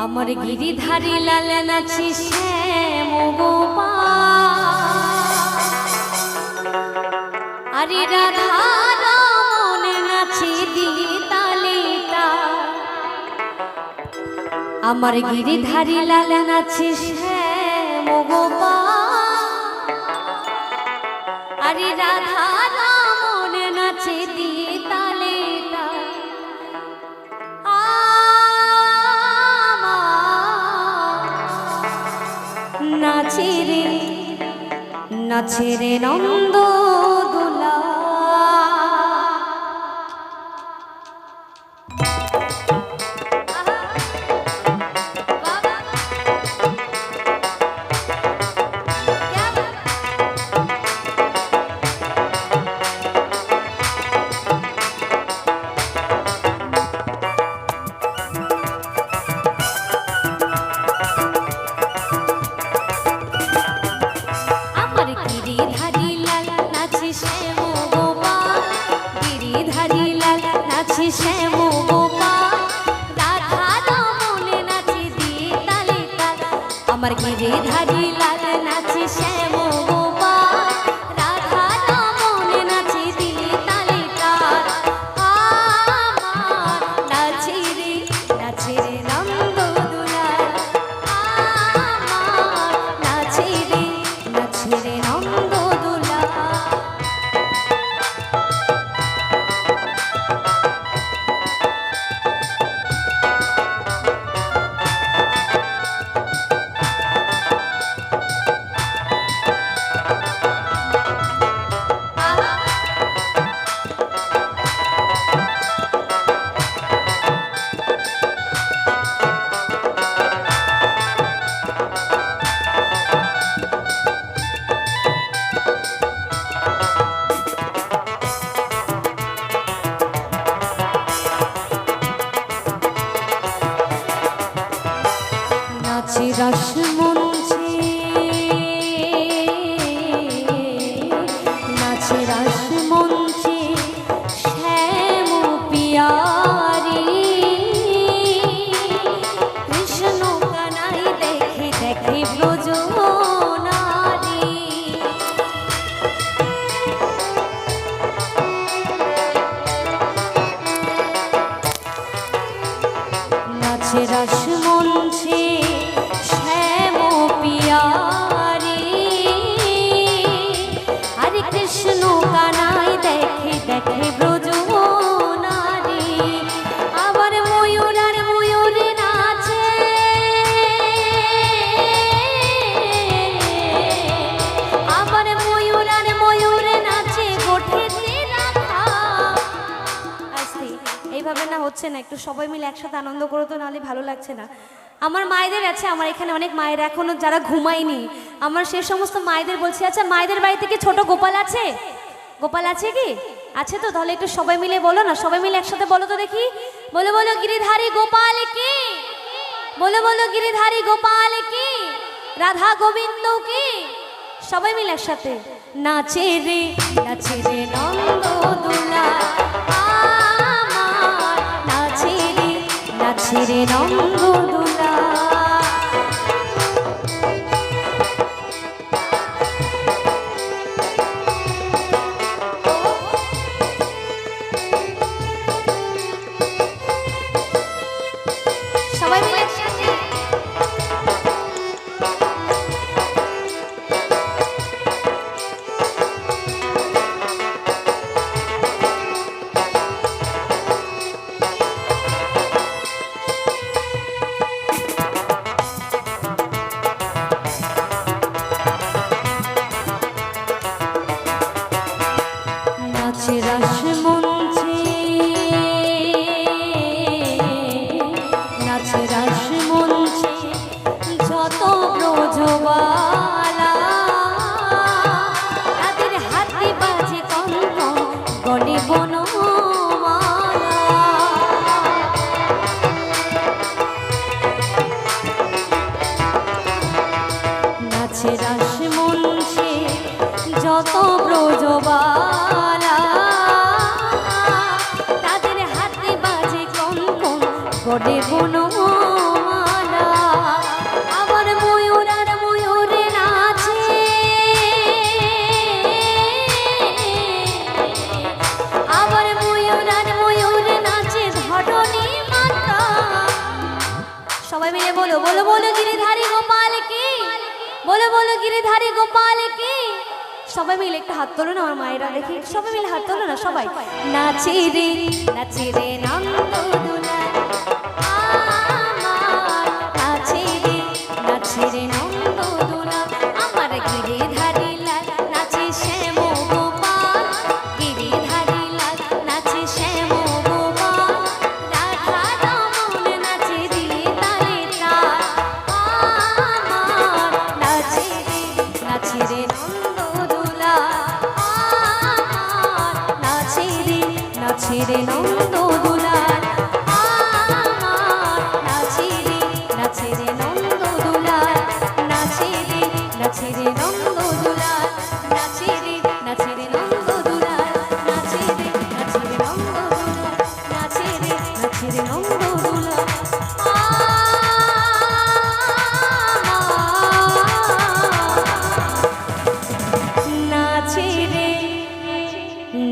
আমার গিরিধারী লাল নাচি শ্যাম গোপাল, আরে রাধা রমন নাচি দিলি তালিতা। আমার গিরিধারী লাল নাচি শ্যাম গোপাল, আরে রাধা রমন নাচি দিলি তালিতা। নাচে রে নন্দ দুলা। শ্যাম গোপাল, রাধা রমন নাচি দিয়ে তালে তাল। আমার গিরিধারী লাল নাচি শ্যাম গোপাল, রাধা রমন নাচি দিয়ে তালে তাল। আমার নাচি রে নন্দ দুলাল, আমার নাচি রে নন্দ দুলাল। নাচে রস মঞ্চে, নাচে রস মঞ্চে শ্যাম পিয়ারি। কৃষ্ণ কানাই দেখে দেখে ব্রজ নারী। নাচে রস মঞ্চে শ্যাম পিয়ারি, হরে কৃষ্ণ কানাই দেখে দেখে ব্রজ নারী। আবার ময়ূর আর ময়ূর নাচে, আবার ময়ূর আর ময়ূর নাচে গোঠেতে রাখা। এইভাবে না হচ্ছে না, একটু সবাই মিলে একসাথে আনন্দ করো তো, নাহলে ভালো লাগছে না। আমার মায়েদের আছে, আমার এখানে অনেক মায়ের এখনো যারা ঘুমায়নি, আমার সে সমস্ত মায়েদের বলছি, আচ্ছা মায়েদের বাড়িতে কি ছোট গোপাল আছে? গোপাল আছে কি? আছে তো? তাহলে একটু সবাই মিলে বলো না, সবাই মিলে একসাথে বলো তো দেখি। বলো বলো গিরিধারী গোপাল কি, বলো বলো গিরিধারী গোপাল কি, রাধা গোবিন্দ কি। সবাই মিলে একসাথে নাচে রে নন্দ দুলাল, আমার নাচে রে নন্দ দুলাল। সবাই মিলে একসাথে নাচে রস মঞ্চে, নাচে রস মঞ্চে বনমালা। আবার ময়ূর আর ময়ূরে নাচে, আবার ময়ূর আর ময়ূরে নাচে ধরণী মাতা। সবাই মিলে বলো বলো বলো গিরিধারী গোপাল কি, বলো বলো গিরিধারী গোপাল কি। সবাই মিলে একটা হাত তোলো না আমার মায়েরা, দেখি সবাই মিলে হাত তোলো না সবাই। নাচে রে নন্দ দুলাল আমার, নাচে রে নন্দ দুলাল আমার। গিরিধারী লাল নাচে শ্যাম গোপাল, গিরিধারী লাল নাচে শ্যাম গোপাল। রাধা রমন নাচে দিয়ে তালে তাল আমার। নাচে রে নন্দ দুলাল আমার, নাচে রে নন্দ দুলাল আমার। নাচে রে নন্দ দুলাল, নাচে রে নন্দ দুলাল, নাচে রে নন্দ দুলাল, নাচে রে নন্দ দুলাল, নাচে রে নন্দ দুলাল।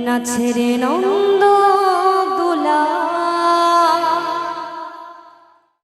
নাচে রে নন্দ